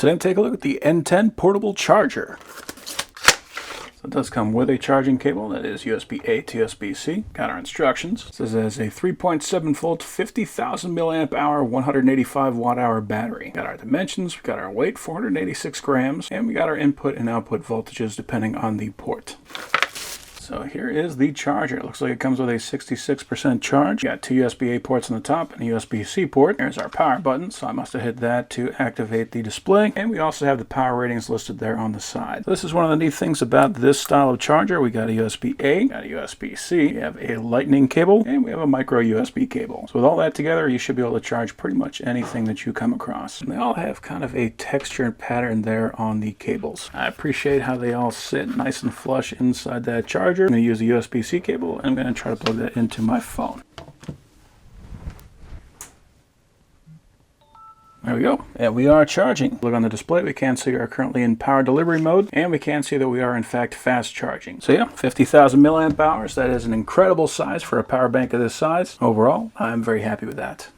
Today I'm taking a look at the N10 portable charger. So it does come with a charging cable that is USB-A to USB-C. Got our instructions. It says it has a 3.7 volt, 50,000 milliamp hour, 185 watt hour battery. Got our dimensions, we got our weight, 486 grams, and we got our input and output voltages depending on the port. So here is the charger. It looks like it comes with a 66% charge. You got two USB-A ports on the top and a USB-C port. There's our power button, so I must have hit that to activate the display. And we also have the power ratings listed there on the side. So this is one of the neat things about this style of charger. We got a USB-A, got a USB-C, we have a lightning cable, and we have a micro USB cable. So with all that together, you should be able to charge pretty much anything that you come across. And they all have kind of a textured pattern there on the cables. I appreciate how they all sit nice and flush inside that charger. I'm going to use the USB-C cable and I'm going to try to plug that into my phone. There we go. And we are charging. Look on the display, we can see we are currently in power delivery mode, and we can see that we are in fact fast charging. So yeah, 50,000 milliamp hours. That is an incredible size for a power bank of this size. Overall, I'm very happy with that.